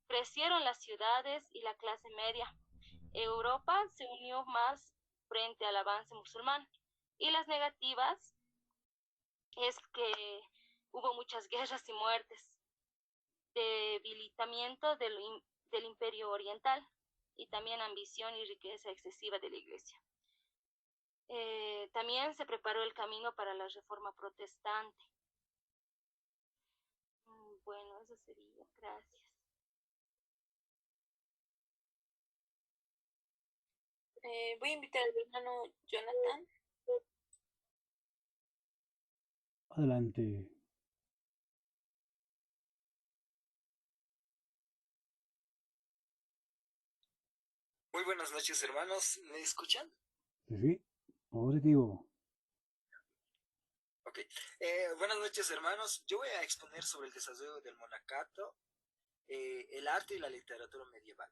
Crecieron las ciudades y la clase media. Europa se unió más frente al avance musulmán. Y las negativas es que hubo muchas guerras y muertes, debilitamiento del imperio oriental y también ambición y riqueza excesiva de la iglesia. También se preparó el camino para la reforma protestante. Bueno, eso sería. Gracias. Voy a invitar al hermano Jonathan. Adelante. Muy buenas noches, hermanos. ¿Me escuchan? Sí, positivo. Ok. Buenas noches, hermanos. Yo voy a exponer sobre el desarrollo del monacato, el arte y la literatura medieval.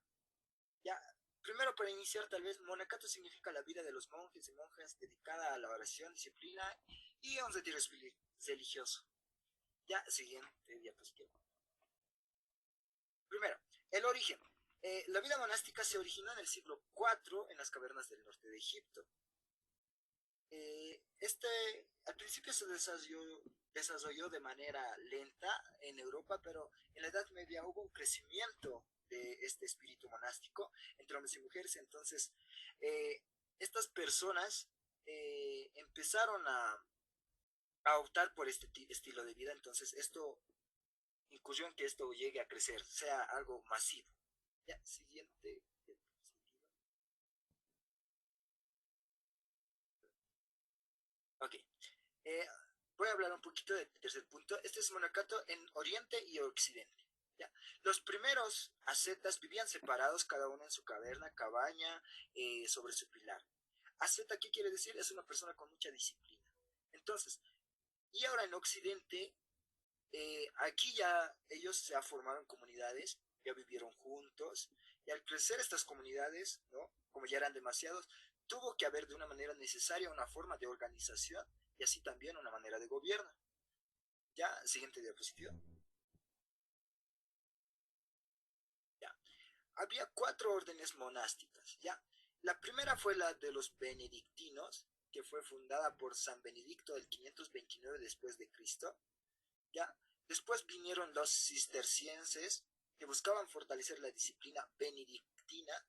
Ya, primero para iniciar, tal vez, monacato significa la vida de los monjes y monjas dedicada a la oración, disciplina y a un retiro religioso. Ya, siguiente diapositiva. Primero, el origen. La vida monástica se originó en el siglo IV en las cavernas del norte de Egipto. Al principio se desarrolló de manera lenta en Europa, pero en la Edad Media hubo un crecimiento de este espíritu monástico entre hombres y mujeres. Entonces, estas personas empezaron a optar por este estilo de vida. Entonces, esto incurrió en que esto llegue a crecer, sea algo masivo. Ya, siguiente. Ok. Eh, Voy a hablar un poquito del tercer punto. Este es monacato en Oriente y Occidente. ¿Ya? Los primeros ascetas vivían separados, cada uno en su cabaña, sobre su pilar. Asceta, ¿qué quiere decir? Es una persona con mucha disciplina. Entonces, y ahora en Occidente, aquí ya ellos se formaron comunidades, ya vivieron juntos, y al crecer estas comunidades, ¿no? Como ya eran demasiados, tuvo que haber de una manera necesaria una forma de organización y así también una manera de gobierno. Ya, siguiente diapositiva. Ya. Había 4 órdenes monásticas, ya. La primera fue la de los benedictinos, que fue fundada por San Benedicto el 529 después de Cristo. ¿Ya? Después vinieron los cistercienses, que buscaban fortalecer la disciplina benedictina.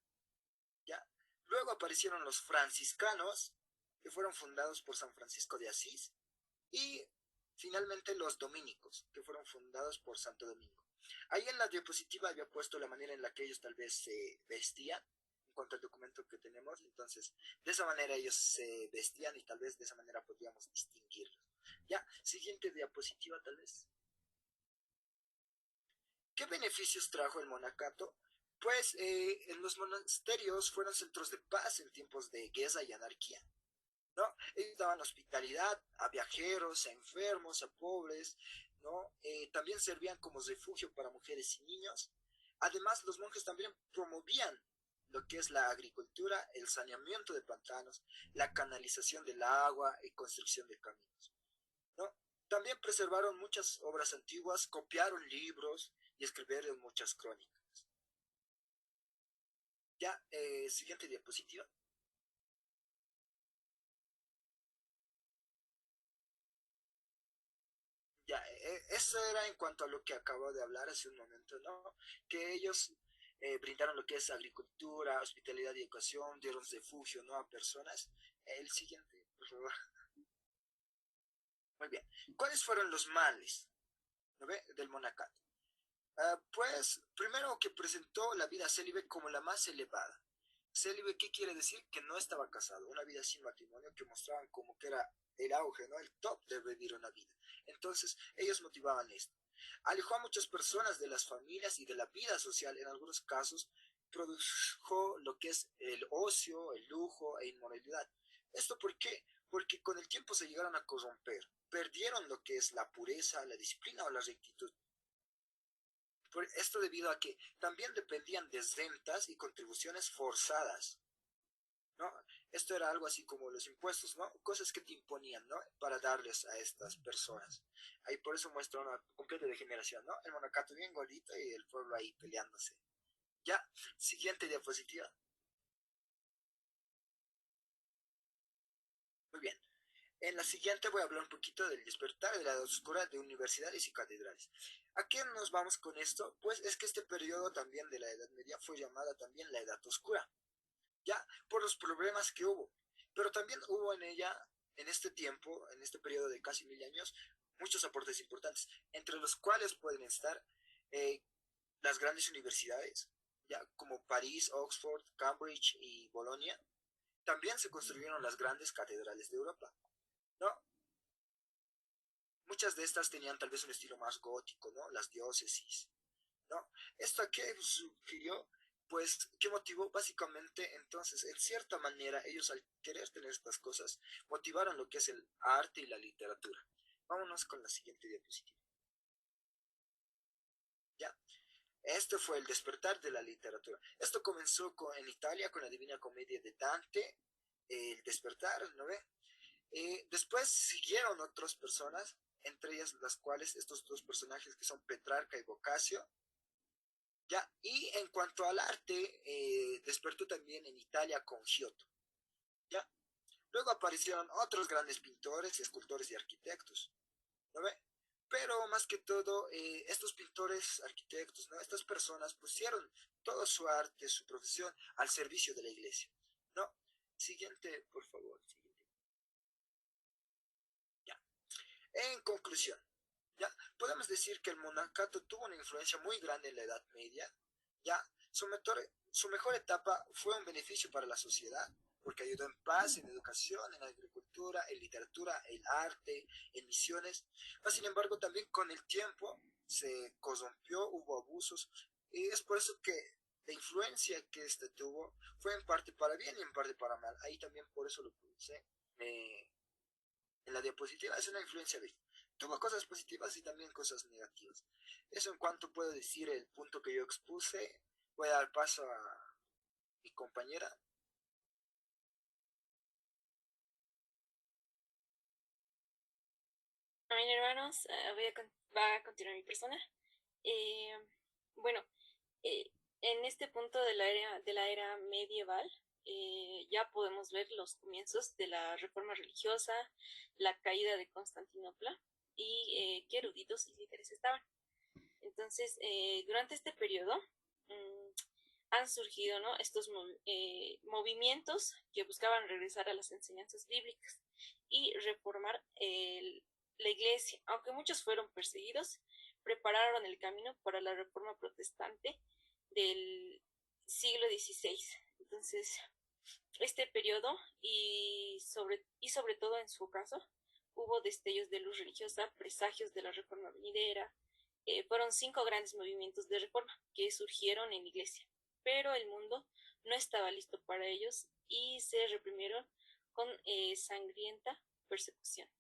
¿Ya? Luego aparecieron los franciscanos, que fueron fundados por San Francisco de Asís. Y finalmente los dominicos, que fueron fundados por Santo Domingo. Ahí en la diapositiva había puesto la manera en la que ellos tal vez se vestían, en cuanto al documento que tenemos. Entonces, de esa manera ellos se vestían y tal vez de esa manera podríamos distinguirlos. Ya, siguiente diapositiva tal vez. ¿Qué beneficios trajo el monacato? Pues en los monasterios fueron centros de paz en tiempos de guerra y anarquía, ¿no? Ellos daban hospitalidad a viajeros, a enfermos, a pobres, ¿no? También servían como refugio para mujeres y niños. Además, los monjes también promovían lo que es la agricultura, el saneamiento de pantanos, la canalización del agua y construcción de caminos, ¿no? También preservaron muchas obras antiguas, copiaron libros y escribieron muchas crónicas. Ya, siguiente diapositiva. Ya, eso era en cuanto a lo que acabo de hablar hace un momento, ¿no? Que ellos brindaron lo que es agricultura, hospitalidad y educación, dieron refugio, ¿no? A personas. El siguiente, por favor. Muy bien. ¿Cuáles fueron los males, ¿no ve? Del monacato? Pues, primero que presentó la vida célibe como la más elevada. Célibe, ¿qué quiere decir? Que no estaba casado, una vida sin matrimonio, que mostraban como que era el auge, ¿no? El top de vivir una vida. Entonces, ellos motivaban esto. Alejó a muchas personas de las familias y de la vida social. En algunos casos, produjo lo que es el ocio, el lujo e inmoralidad. ¿Esto por qué? Porque con el tiempo se llegaron a corromper. Perdieron lo que es la pureza, la disciplina o la rectitud. Por esto debido a que también dependían de rentas y contribuciones forzadas, ¿no? Esto era algo así como los impuestos, ¿no? Cosas que te imponían, ¿no? Para darles a estas personas. Ahí por eso muestra una completa degeneración, ¿no? El monacato bien gordito y el pueblo ahí peleándose. Ya, siguiente diapositiva. Muy bien. En la siguiente voy a hablar un poquito del despertar de la edad oscura de universidades y catedrales. ¿A qué nos vamos con esto? Pues es que este periodo también de la Edad Media fue llamada también la Edad Oscura, ya por los problemas que hubo. Pero también hubo en ella, en este tiempo, en este periodo de casi 1000 años, muchos aportes importantes, entre los cuales pueden estar las grandes universidades, ya como París, Oxford, Cambridge y Bolonia. También se construyeron las grandes catedrales de Europa, ¿no? Muchas de estas tenían tal vez un estilo más gótico, ¿no? Las diócesis, ¿no? ¿Esto a qué sugirió? Pues, ¿qué motivó? Básicamente, entonces, en cierta manera, ellos al querer tener estas cosas, motivaron lo que es el arte y la literatura. Vámonos con la siguiente diapositiva. ¿Ya? Este fue el despertar de la literatura. Esto comenzó en Italia con la Divina Comedia de Dante, el despertar, ¿no ve? Después siguieron otras personas, entre ellas las cuales estos dos personajes que son Petrarca y Boccaccio. ¿Ya? Y en cuanto al arte, despertó también en Italia con Giotto. ¿Ya? Luego aparecieron otros grandes pintores, escultores y arquitectos. ¿No ve? Pero más que todo, estos pintores, arquitectos, ¿no? Estas personas pusieron todo su arte, su profesión al servicio de la iglesia, ¿no? Siguiente, por favor. Siguiente. Ya. En conclusión, ¿ya? Podemos decir que el monacato tuvo una influencia muy grande en la Edad Media, ¿ya? Su mejor etapa fue un beneficio para la sociedad, porque ayudó en paz, en educación, en agricultura, en literatura, en arte, en misiones. Mas, sin embargo, también con el tiempo se corrompió, hubo abusos, y es por eso que la influencia que este tuvo fue en parte para bien y en parte para mal. Ahí también por eso lo puse en la diapositiva, es una influencia de... Tuvo cosas positivas y también cosas negativas. Eso en cuanto puedo decir el punto que yo expuse. Voy a dar paso a mi compañera. Bien, hermanos, va a continuar mi persona. Eh, bueno, en este punto de la era medieval, ya podemos ver los comienzos de la reforma religiosa, la caída de Constantinopla y qué eruditos y líderes estaban. Entonces, durante este periodo han surgido, ¿no?, estos movimientos que buscaban regresar a las enseñanzas bíblicas y reformar la iglesia. Aunque muchos fueron perseguidos, prepararon el camino para la reforma protestante del siglo XVI. Entonces, este periodo sobre todo en su caso, hubo destellos de luz religiosa, presagios de la reforma venidera. Fueron 5 grandes movimientos de reforma que surgieron en la iglesia, pero el mundo no estaba listo para ellos y se reprimieron con sangrienta persecución.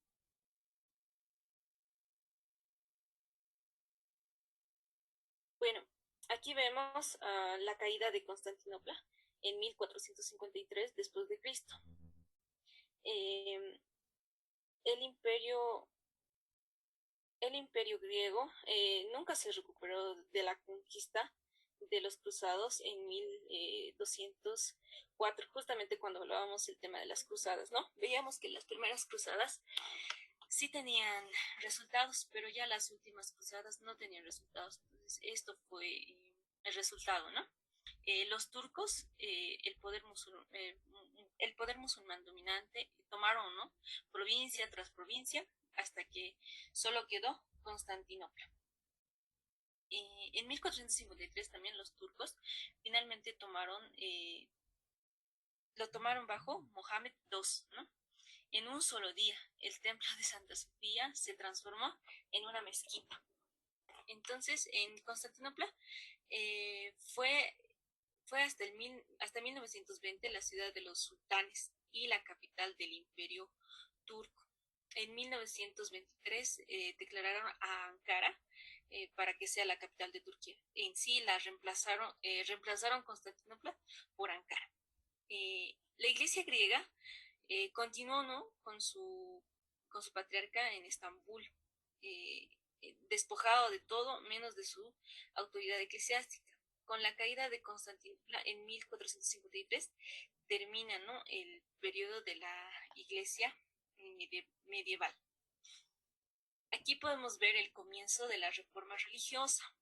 Bueno, aquí vemos la caída de Constantinopla en 1453 después de Cristo. El imperio griego nunca se recuperó de la conquista de los cruzados en 1204, justamente cuando hablábamos del tema de las cruzadas, ¿no? Veíamos que las primeras cruzadas sí tenían resultados, pero ya las últimas cruzadas no tenían resultados. Entonces, esto fue el resultado, ¿no? Los turcos, el poder musulmán dominante, tomaron, ¿no?, provincia tras provincia hasta que solo quedó Constantinopla. En 1453 también los turcos finalmente lo tomaron bajo Mohammed II, ¿no? En un solo día, el templo de Santa Sofía se transformó en una mezquita. Entonces, en Constantinopla fue hasta 1920 la ciudad de los sultanes y la capital del imperio turco. En 1923 declararon a Ankara para que sea la capital de Turquía. En sí reemplazaron Constantinopla por Ankara. La iglesia griega continuó, ¿no?, con su patriarca en Estambul, despojado de todo menos de su autoridad eclesiástica. Con la caída de Constantinopla en 1453 termina, ¿no?, el periodo de la iglesia medieval. Aquí podemos ver el comienzo de la reforma religiosa.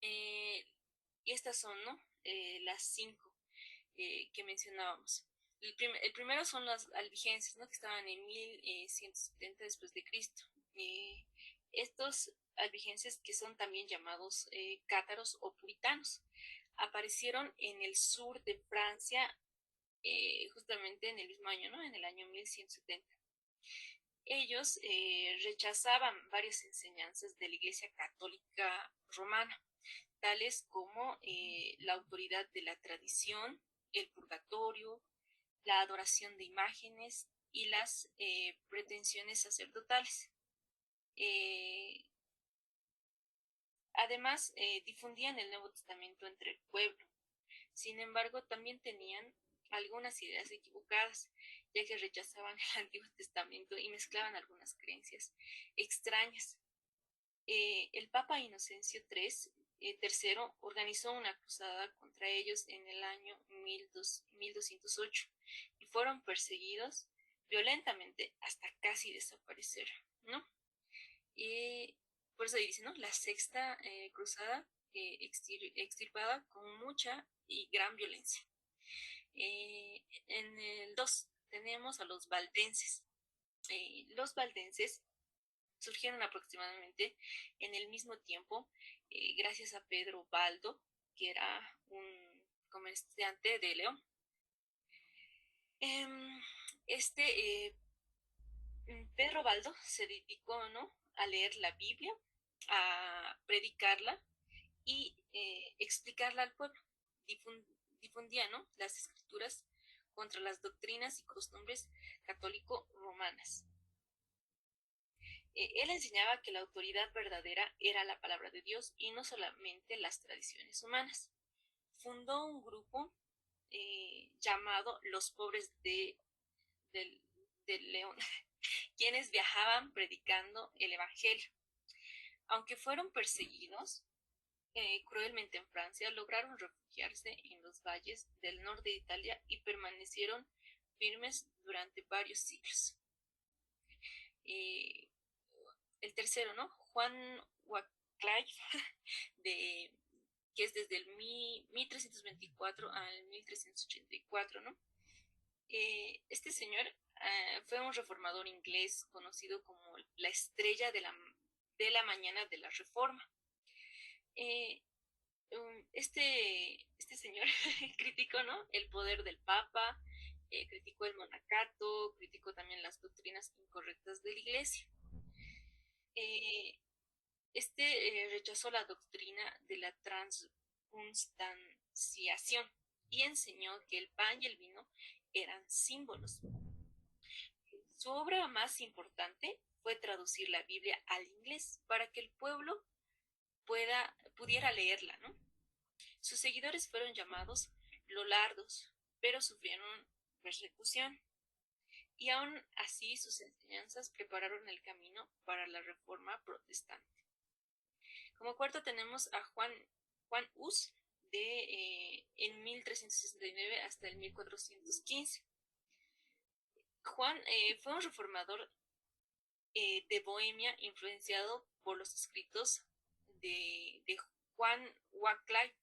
Y estas son, ¿no?, las 5 que mencionábamos. El primero son las albigenses, ¿no?, que estaban en 1170 después de Cristo. Estos albigenses, que son también llamados cátaros o puritanos, aparecieron en el sur de Francia justamente en el mismo año, ¿no?, en el año 1170. Ellos rechazaban varias enseñanzas de la Iglesia Católica Romana, tales como la autoridad de la tradición, el purgatorio, la adoración de imágenes y las pretensiones sacerdotales. Además, difundían el Nuevo Testamento entre el pueblo. Sin embargo, también tenían algunas ideas equivocadas, ya que rechazaban el Antiguo Testamento y mezclaban algunas creencias extrañas. El Papa Inocencio III organizó una cruzada contra ellos en el año 1208 y fueron perseguidos violentamente hasta casi desaparecer, ¿no? Por eso dice, ¿no? La sexta cruzada extirpada con mucha y gran violencia. En el 2 tenemos a los valdenses. Los valdenses surgieron aproximadamente en el mismo tiempo, gracias a Pedro Baldo, que era un comerciante de León. Pedro Baldo se dedicó, ¿no?, a leer la Biblia, a predicarla y explicarla al pueblo. Difundía, ¿no?, las escrituras contra las doctrinas y costumbres católico-romanas. Él enseñaba que la autoridad verdadera era la palabra de Dios y no solamente las tradiciones humanas. Fundó un grupo llamado Los Pobres de León, quienes viajaban predicando el Evangelio. Aunque fueron perseguidos cruelmente en Francia, lograron refugiarse en los valles del norte de Italia y permanecieron firmes durante varios siglos. El tercero, ¿no? Juan Wycliffe, que es desde el 1324 al 1384, ¿no? Este señor fue un reformador inglés conocido como la estrella de la mañana de la Reforma. Este señor criticó, ¿no?, el poder del Papa, criticó el monacato, criticó también las doctrinas incorrectas de la Iglesia. Rechazó la doctrina de la transubstanciación y enseñó que el pan y el vino eran símbolos. Su obra más importante fue traducir la Biblia al inglés para que el pueblo pudiera leerla, ¿no? Sus seguidores fueron llamados Lollardos, pero sufrieron persecución. Y aún así sus enseñanzas prepararon el camino para la Reforma protestante. Como cuarto tenemos a Juan Hus, en 1369 hasta el 1415. Juan fue un reformador de Bohemia, influenciado por los escritos de Juan Wycliffe.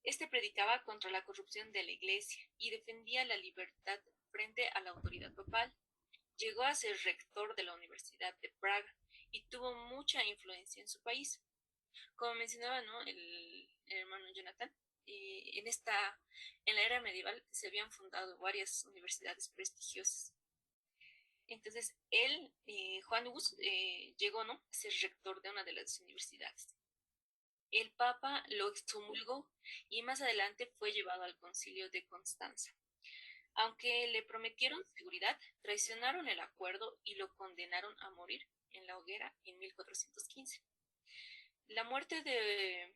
Este predicaba contra la corrupción de la Iglesia y defendía la libertad frente a la autoridad papal. Llegó a ser rector de la Universidad de Praga y tuvo mucha influencia en su país. Como mencionaba, ¿no?, el hermano Jonathan, en la era medieval se habían fundado varias universidades prestigiosas. Entonces, Juan Hus, llegó, ¿no?, a ser rector de una de las universidades. El Papa lo excomulgó y más adelante fue llevado al Concilio de Constanza. Aunque le prometieron seguridad, traicionaron el acuerdo y lo condenaron a morir en la hoguera en 1415. La muerte de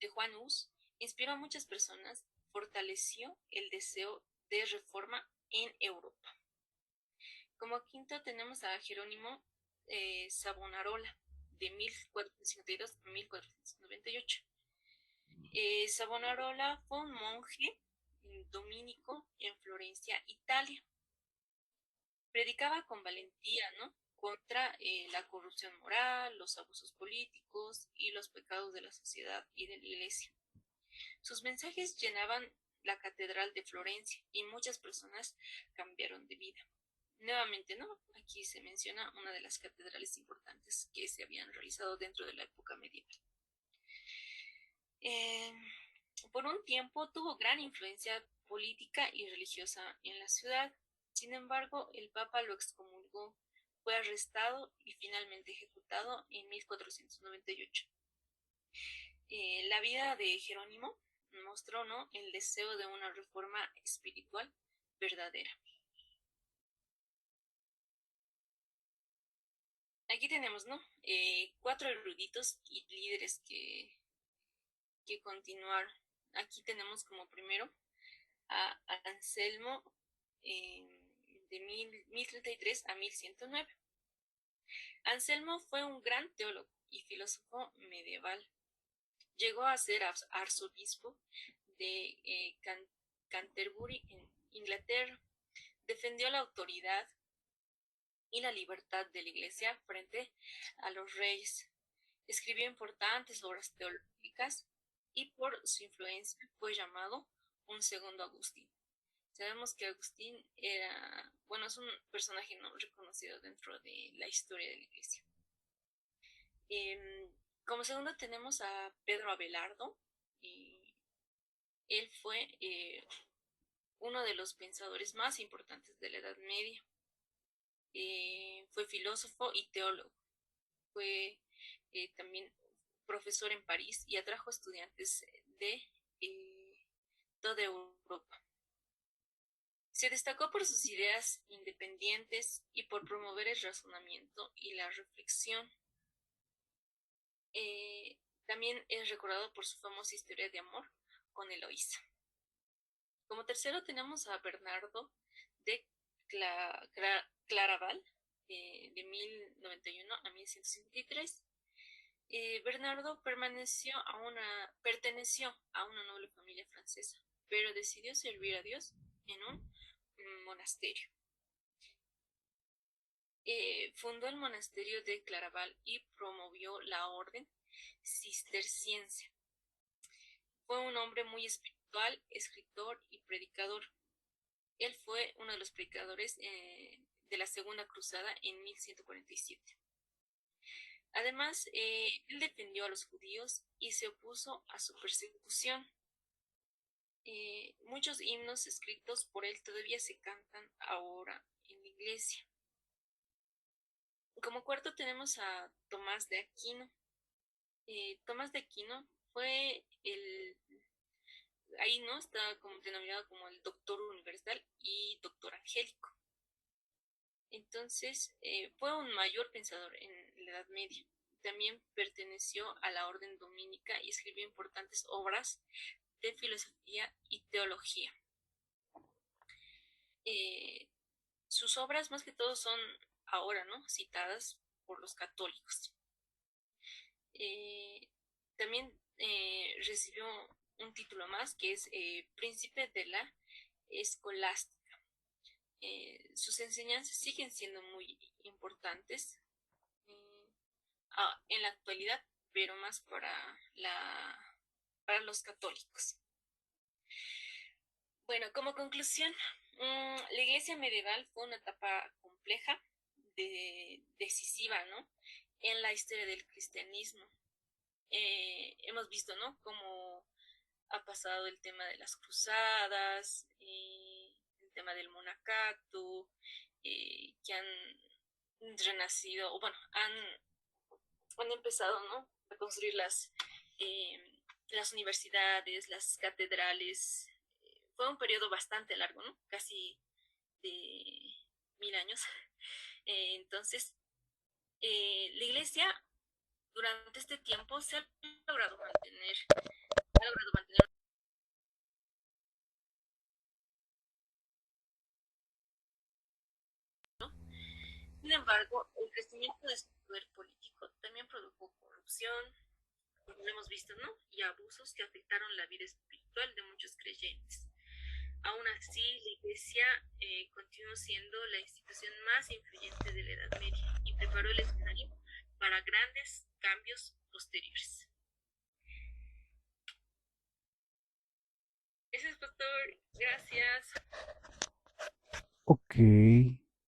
Juan Hus inspiró a muchas personas, fortaleció el deseo de reforma en Europa. Como quinto tenemos a Jerónimo Savonarola, de 1452 a 1498. Savonarola fue un monje dominico en Florencia, Italia. Predicaba con valentía, ¿no?, contra la corrupción moral, los abusos políticos y los pecados de la sociedad y de la Iglesia. Sus mensajes llenaban la catedral de Florencia y muchas personas cambiaron de vida. Nuevamente, ¿no?, aquí se menciona una de las catedrales importantes que se habían realizado dentro de la época medieval. Por un tiempo tuvo gran influencia política y religiosa en la ciudad. Sin embargo, el Papa lo excomulgó, fue arrestado y finalmente ejecutado en 1498. La vida de Jerónimo mostró, ¿no?, el deseo de una reforma espiritual verdadera. Aquí tenemos, ¿no?, 4 eruditos y líderes que continuaron. Aquí tenemos como primero a Anselmo, de 1033 a 1109. Anselmo fue un gran teólogo y filósofo medieval. Llegó a ser arzobispo de Canterbury, en Inglaterra. defendió la autoridad y la libertad de la Iglesia frente a los reyes. Escribió importantes obras teológicas y por su influencia fue llamado un segundo Agustín. Sabemos que Agustín es un personaje no reconocido dentro de la historia de la Iglesia. Como segundo tenemos a Pedro Abelardo. Él fue uno de los pensadores más importantes de la Edad Media. Fue filósofo y teólogo. Fue también profesor en París y atrajo estudiantes de toda Europa. Se destacó por sus ideas independientes y por promover el razonamiento y la reflexión. También es recordado por su famosa historia de amor con Eloísa. Como tercero tenemos a Bernardo de Claraval, de 1091 a 1153. Bernardo perteneció a una noble familia francesa, pero decidió servir a Dios en un monasterio. Fundó el monasterio de Claraval y promovió la orden cisterciense. Fue un hombre muy espiritual, escritor y predicador. Él fue uno de los predicadores de la Segunda Cruzada en 1147. Además, él defendió a los judíos y se opuso a su persecución. Muchos himnos escritos por él todavía se cantan ahora en la iglesia. Como cuarto tenemos a Tomás de Aquino. Tomás de Aquino fue ahí no está como denominado como el doctor universal y doctor angélico. Entonces, fue un mayor pensador en la Edad Media. También perteneció a la orden dominica y escribió importantes obras de filosofía y teología. Sus obras más que todo son ahora, ¿no?, citadas por los católicos. También recibió un título más que es Príncipe de la Escolástica. Sus enseñanzas siguen siendo muy importantes en la actualidad, pero más para los católicos. Bueno, como conclusión, la iglesia medieval fue una etapa compleja, decisiva, ¿no?, en la historia del cristianismo. Hemos visto, ¿no?, cómo ha pasado el tema de las cruzadas, el tema del monacato, que han renacido, o bueno, han empezado, ¿no?, a construir las universidades, las catedrales. Fue un periodo bastante largo, ¿no?, casi de 1000 años. Entonces, la iglesia durante este tiempo se ha logrado mantener. Sin embargo, el crecimiento de su poder político también produjo corrupción, como lo hemos visto, ¿no?, y abusos que afectaron la vida espiritual de muchos creyentes. Aún así, la Iglesia continuó siendo la institución más influyente de la Edad Media y preparó el escenario para grandes cambios posteriores. Eso es, pastor. Gracias. Ok.